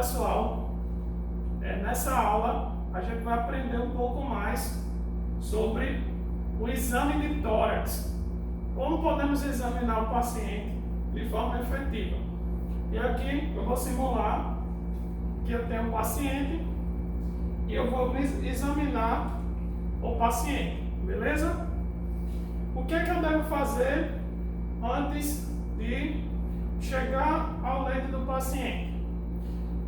pessoal, nessa aula a gente vai aprender um pouco mais sobre o exame de tórax. Como podemos examinar o paciente de forma efetiva. E aqui eu vou simular que eu tenho um paciente e eu vou examinar o paciente, beleza? O que é que eu devo fazer antes de chegar ao leito do paciente?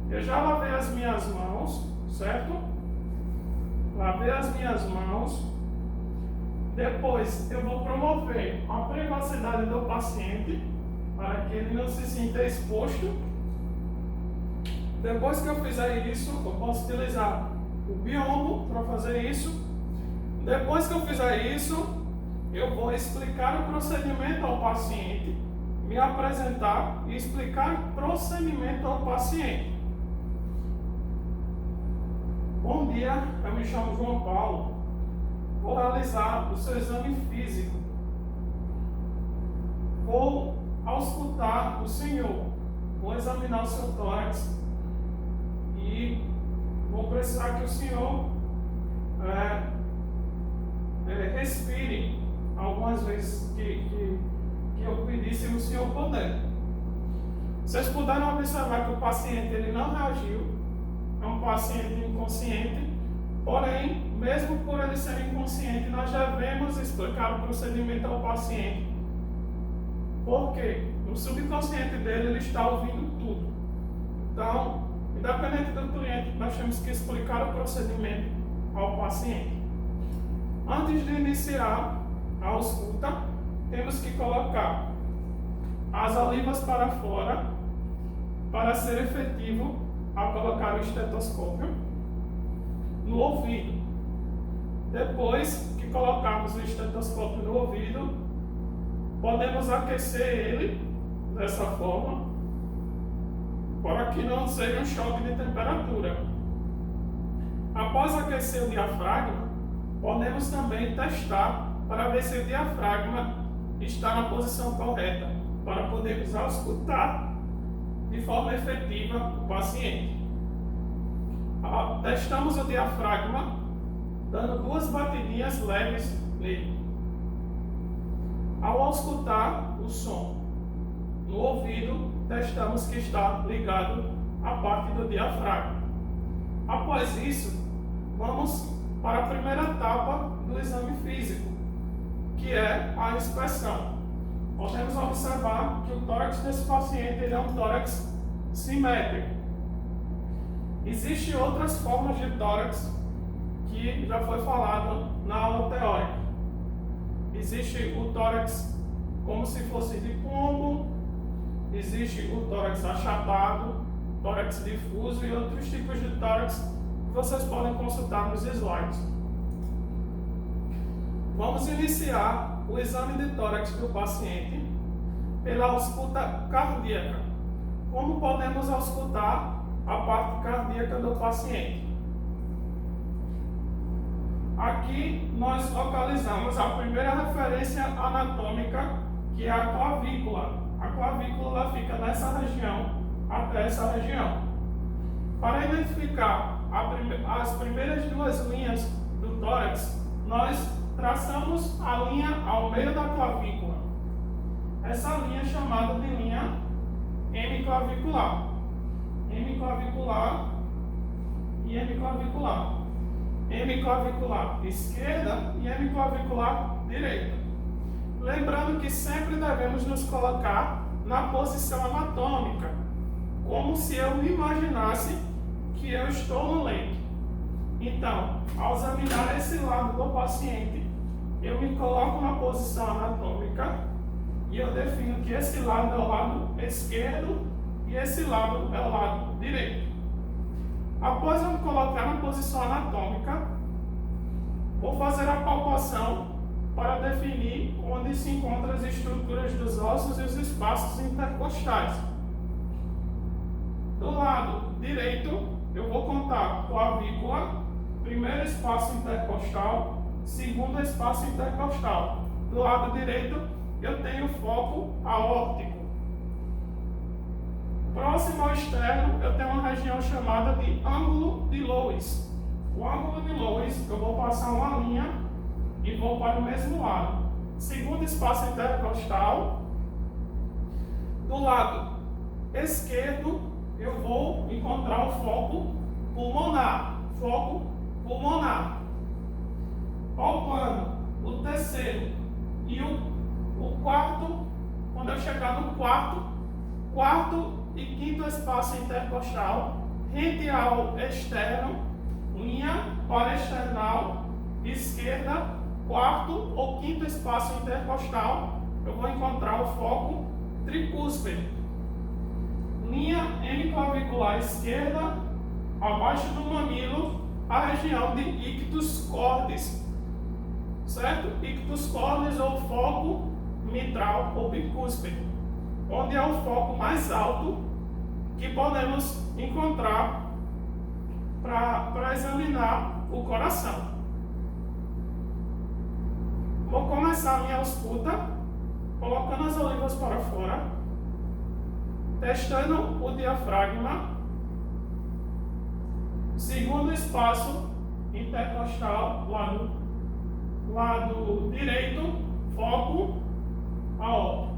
Eu já lavei as minhas mãos, certo? Lavei as minhas mãos. Depois eu vou promover a privacidade do paciente para que ele não se sinta exposto. Depois que eu fizer isso, eu posso utilizar o biombo para fazer isso. Depois que eu fizer isso, eu vou explicar o procedimento ao paciente, me apresentar e explicar o procedimento ao paciente. Bom dia, eu me chamo João Paulo. Vou realizar o seu exame físico. Vou auscultar o senhor. Vou examinar o seu tórax e vou precisar que o senhor respire algumas vezes que eu pedi, se o senhor puder. Vocês puderam observar que o paciente ele não reagiu. É um paciente inconsciente, porém, mesmo por ele ser inconsciente, nós devemos explicar o procedimento ao paciente. Porque no subconsciente dele ele está ouvindo tudo. Então, independente do cliente, nós temos que explicar o procedimento ao paciente. Antes de iniciar a ausculta, temos que colocar as olivas para fora para ser efetivo ao colocar o estetoscópio no ouvido. Depois que colocarmos o estetoscópio no ouvido, podemos aquecer ele dessa forma, para que não seja um choque de temperatura. Após aquecer o diafragma, podemos também testar para ver se o diafragma está na posição correta, para podermos auscultar de forma efetiva o paciente. Testamos o diafragma dando 2 batidinhas leves nele. Ao auscultar o som no ouvido, testamos que está ligado à parte do diafragma. Após isso, vamos para a primeira etapa do exame físico, que é a inspeção. Podemos observar que o tórax desse paciente ele é um tórax simétrico. Existem outras formas de tórax que já foi falado na aula teórica. Existe o tórax como se fosse de pombo, existe o tórax achatado, tórax difuso e outros tipos de tórax que vocês podem consultar nos slides. Vamos iniciar o exame de tórax do paciente pela ausculta cardíaca. Como podemos auscultar a parte cardíaca do paciente? Aqui nós localizamos a primeira referência anatômica, que é a clavícula. A clavícula fica nessa região até essa região. Para identificar as primeiras 2 linhas do tórax, nós traçamos a linha ao meio da clavícula. Essa linha é chamada de linha hemiclavicular. Hemiclavicular e hemiclavicular. Hemiclavicular esquerda e hemiclavicular direita. Lembrando que sempre devemos nos colocar na posição anatômica, como se eu me imaginasse que eu estou no leito. Então, ao examinar esse lado do paciente, eu me coloco na posição anatômica e eu defino que esse lado é o lado esquerdo e esse lado é o lado direito. Após eu me colocar na posição anatômica, vou fazer a palpação para definir onde se encontram as estruturas dos ossos e os espaços intercostais. Do lado direito, eu vou contar clavícula, primeiro espaço intercostal, segundo espaço intercostal. Do lado direito, eu tenho foco aórtico. Próximo ao externo, eu tenho uma região chamada de ângulo de Lewis. O ângulo de Lewis, eu vou passar uma linha e vou para o mesmo lado. Segundo espaço intercostal, do lado esquerdo, eu vou encontrar o foco pulmonar. Foco pulmonar. Palpando o terceiro e o quarto, quando eu chegar no quarto e quinto espaço intercostal, rente ao externo, linha para external, esquerda, quarto ou quinto espaço intercostal, eu vou encontrar o foco tricúspide. Linha hemiclavicular esquerda, abaixo do mamilo, a região de ictus cordis, certo? Ictus cordis ou foco mitral ou bicúspide, onde é o foco mais alto que podemos encontrar para examinar o coração. Vou começar a minha ausculta, colocando as olivas para fora, testando o diafragma. Segundo espaço intercostal, lado direito, foco aórtico.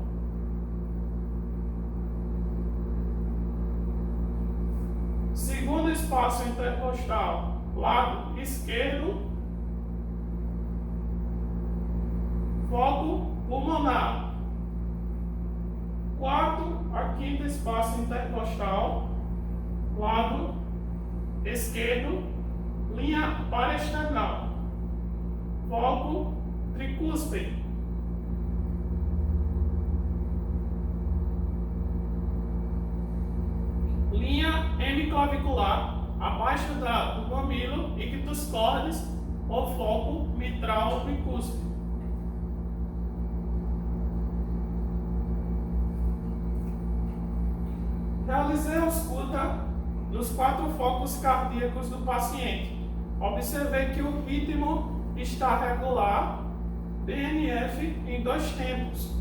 Segundo espaço intercostal, lado esquerdo, foco pulmonar. Quarto a quinto espaço intercostal, lado esquerdo, linha paraesternal, foco tricúspide. Linha hemiclavicular, abaixo do mamilo, ictus cordis, ou foco mitral tricúspide. Realizei a ausculta dos 4 focos cardíacos do paciente. Observei que o ritmo está regular, BNF em 2 tempos.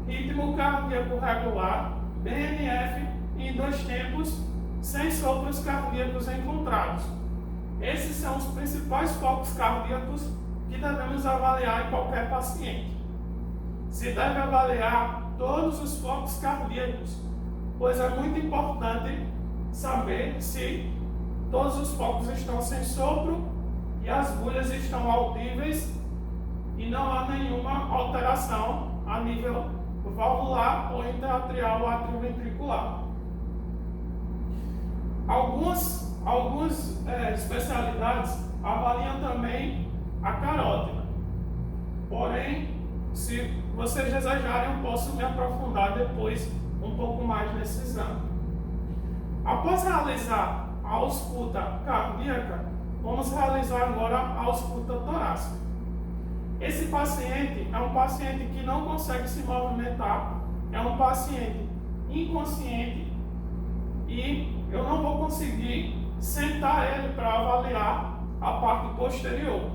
Ritmo cardíaco regular, BNF em 2 tempos, sem sopros cardíacos encontrados. Esses são os principais focos cardíacos que devemos avaliar em qualquer paciente. Se deve avaliar todos os focos cardíacos, pois é muito importante saber se todos os focos estão sem sopro e as agulhas estão audíveis e não há nenhuma alteração a nível valvular ou interatrial atrioventricular. Algumas especialidades avaliam também a carótida. Porém, se vocês desejarem, eu posso me aprofundar depois um pouco mais nesse exame. Após realizar a ausculta cardíaca, vamos realizar agora a ausculta torácica. Esse paciente é um paciente que não consegue se movimentar, é um paciente inconsciente e eu não vou conseguir sentar ele para avaliar a parte posterior.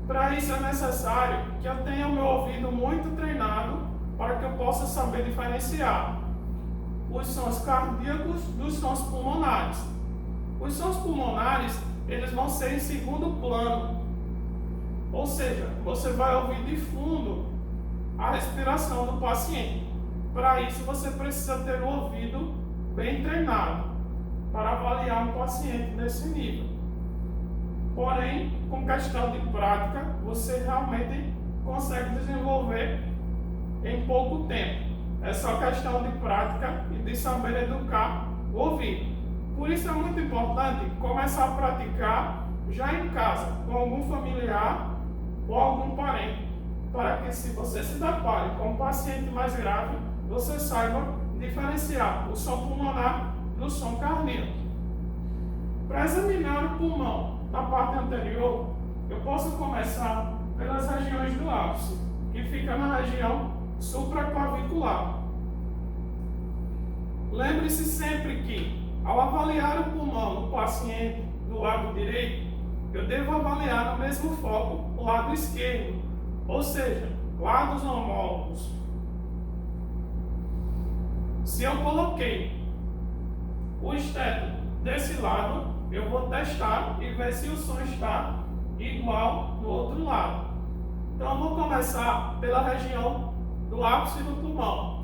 Para isso é necessário que eu tenha o meu ouvido muito treinado para que eu possa saber diferenciar os sons cardíacos dos sons pulmonares. Os sons pulmonares, eles vão ser em segundo plano, ou seja, você vai ouvir de fundo a respiração do paciente. Para isso, você precisa ter o ouvido bem treinado para avaliar um paciente desse nível. Porém, com questão de prática, você realmente consegue desenvolver em pouco tempo. É só questão de prática e de saber educar o ouvido. Por isso é muito importante começar a praticar já em casa, com algum familiar ou algum parente, para que se você se depare com um paciente mais grave, você saiba diferenciar o som pulmonar do som cardíaco. Para examinar o pulmão na parte anterior, eu posso começar pelas regiões do ápice, que fica na região supraclavicular. Lembre-se sempre que, ao avaliar o pulmão do paciente do lado direito, eu devo avaliar no mesmo foco o lado esquerdo, ou seja, lados homólogos. Se eu coloquei o esteto desse lado, eu vou testar e ver se o som está igual no outro lado. Então, eu vou começar pela região do ápice do pulmão.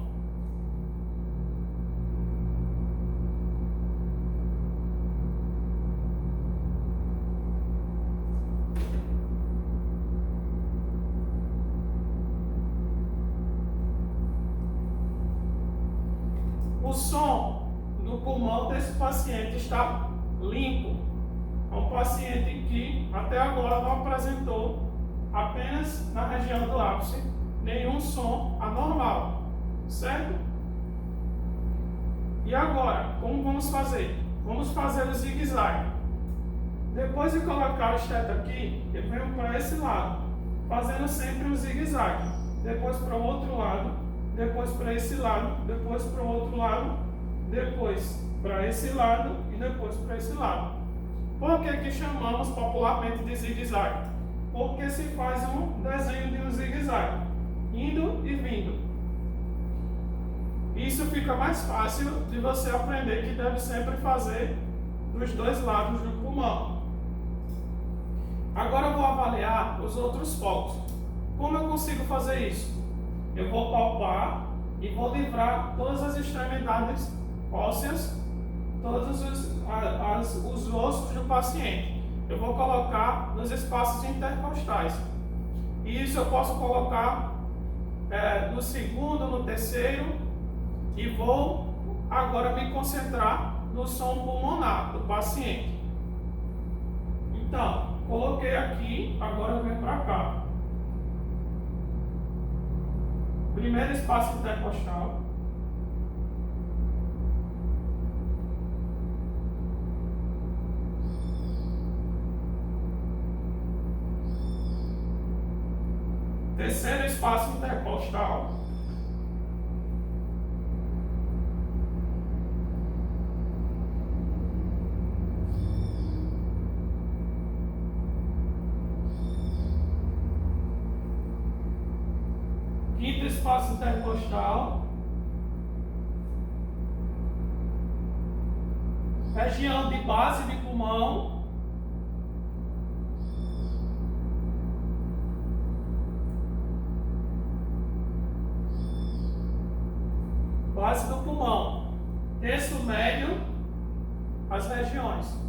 O som do pulmão desse paciente está limpo. É um paciente que até agora não apresentou, apenas na região do ápice, nenhum som anormal, certo? E agora, como vamos fazer? Vamos fazer o zigue-zague. Depois de colocar o esteto aqui, eu venho para esse lado, fazendo sempre um zigue-zague. Depois para o outro lado, depois para esse lado, depois para o outro lado, depois para esse lado e depois para esse lado. Por que chamamos popularmente de zigue-zague? Porque se faz um desenho de um zigue-zague, indo e vindo. Isso fica mais fácil de você aprender que deve sempre fazer dos dois lados do pulmão. Agora eu vou avaliar os outros focos. Como eu consigo fazer isso? Eu vou palpar e vou livrar todas as extremidades ósseas, todos os ossos do paciente. Eu vou colocar nos espaços intercostais. E isso eu posso colocar no segundo, no terceiro, e vou agora me concentrar no som pulmonar do paciente. Então, coloquei aqui, agora eu venho para cá. Primeiro espaço intercostal. Terceiro espaço intercostal. Quinto espaço intercostal. Região de base de pulmão. Base do pulmão. Terço médio, as regiões.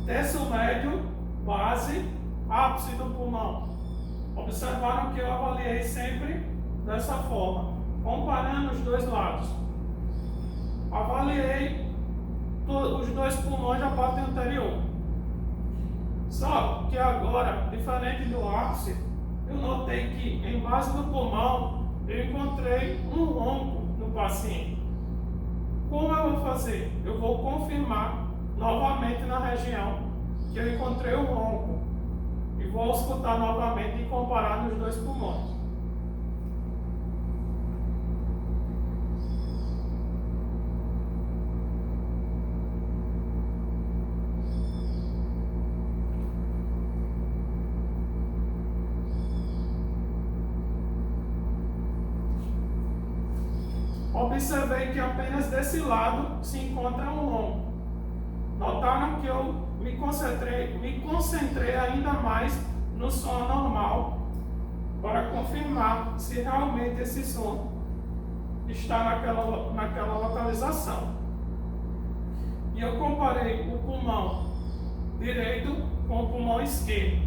Terço médio, base, ápice do pulmão. Observaram que eu avaliei sempre dessa forma, comparando os dois lados. Avaliei os dois pulmões da parte anterior. Só que agora, diferente do ápice, eu notei que em base do pulmão eu encontrei um ronco no paciente. Como eu vou fazer? Eu vou confirmar novamente na região que eu encontrei o ronco. E vou escutar novamente e comparar nos dois pulmões. Observei que apenas desse lado se encontra um ronco. Notaram que eu me concentrei ainda mais no som anormal para confirmar se realmente esse som está naquela localização. E eu comparei o pulmão direito com o pulmão esquerdo.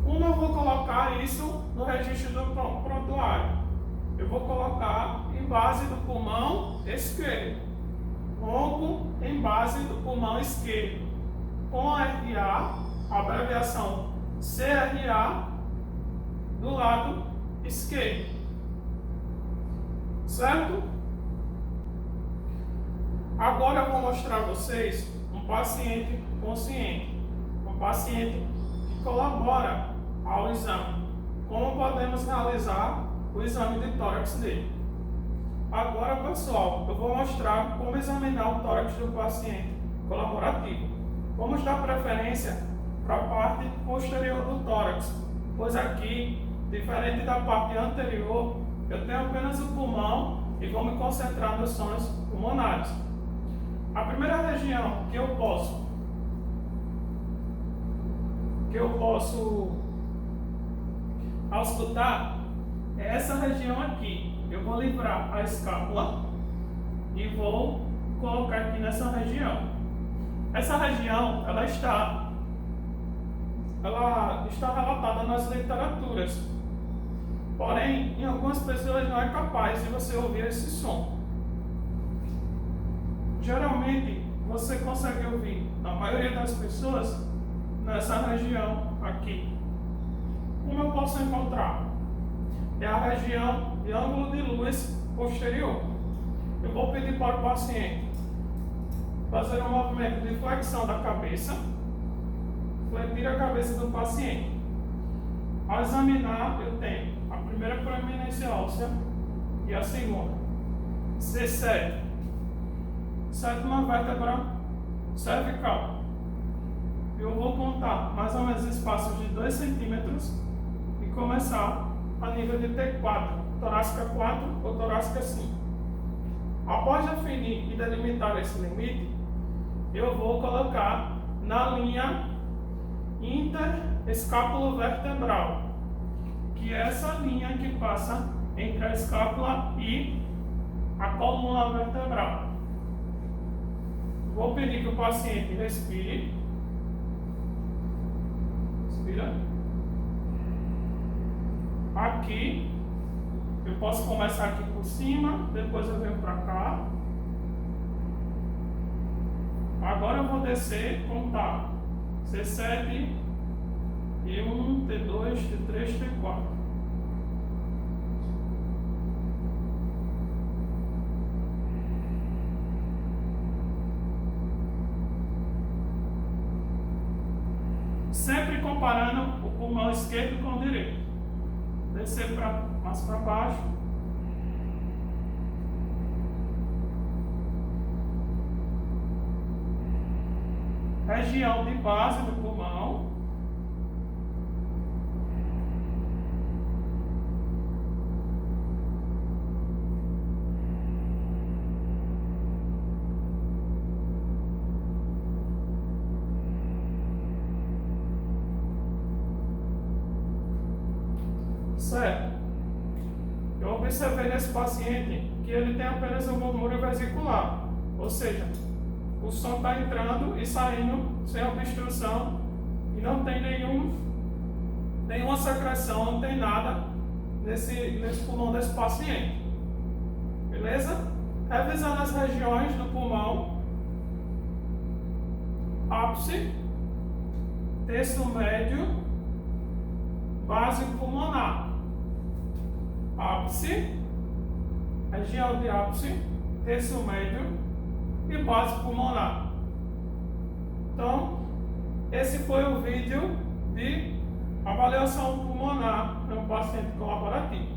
Como eu vou colocar isso no registro do prontuário? Eu vou colocar em base do pulmão esquerdo. Ronco em base do pulmão esquerdo. Com RA, abreviação CRA, do lado esquerdo. Certo? Agora eu vou mostrar a vocês um paciente consciente. Um paciente que colabora ao exame. Como podemos realizar o exame de tórax dele. Agora, pessoal, eu vou mostrar como examinar o tórax do paciente colaborativo. Vamos dar preferência para a parte posterior do tórax, pois aqui, diferente da parte anterior, eu tenho apenas o pulmão e vou me concentrar nos sons pulmonares. A primeira região que eu posso auscultar é essa região aqui. Eu vou livrar a escápula e vou colocar aqui nessa região. Essa região, ela está relatada nas literaturas. Porém, em algumas pessoas não é capaz de você ouvir esse som. Geralmente, você consegue ouvir, na maioria das pessoas, nessa região aqui. Como eu posso encontrar? É a região de ângulo de luz posterior. Eu vou pedir para o paciente fazer um movimento de flexão da cabeça, fletir a cabeça do paciente. Ao examinar, eu tenho a primeira proeminência óssea e a segunda. C7, sétima vértebra cervical. Eu vou contar mais ou menos espaços de 2 centímetros e começar a nível de T4, torácica 4 ou torácica 5. Após definir e delimitar esse limite, eu vou colocar na linha interescápulo-vertebral, que é essa linha que passa entre a escápula e a coluna vertebral. Vou pedir que o paciente respire. Respira. Aqui, eu posso começar aqui por cima, depois eu venho para cá. Agora eu vou descer, contar C7, E1, T2, T3, T4. Sempre comparando o pulmão esquerdo com o direito. Descer mais para baixo. Região de base do pulmão. Certo. Eu observei nesse paciente que ele tem apenas um murmúrio vesicular, ou seja, o som está entrando e saindo sem obstrução e não tem nenhuma secreção, não tem nada nesse pulmão desse paciente. Beleza? Revisando as regiões do pulmão: ápice, terço médio, base pulmonar. Ápice, região de ápice, terço médio e base pulmonar. Então, esse foi o vídeo de avaliação pulmonar em um paciente colaborativo.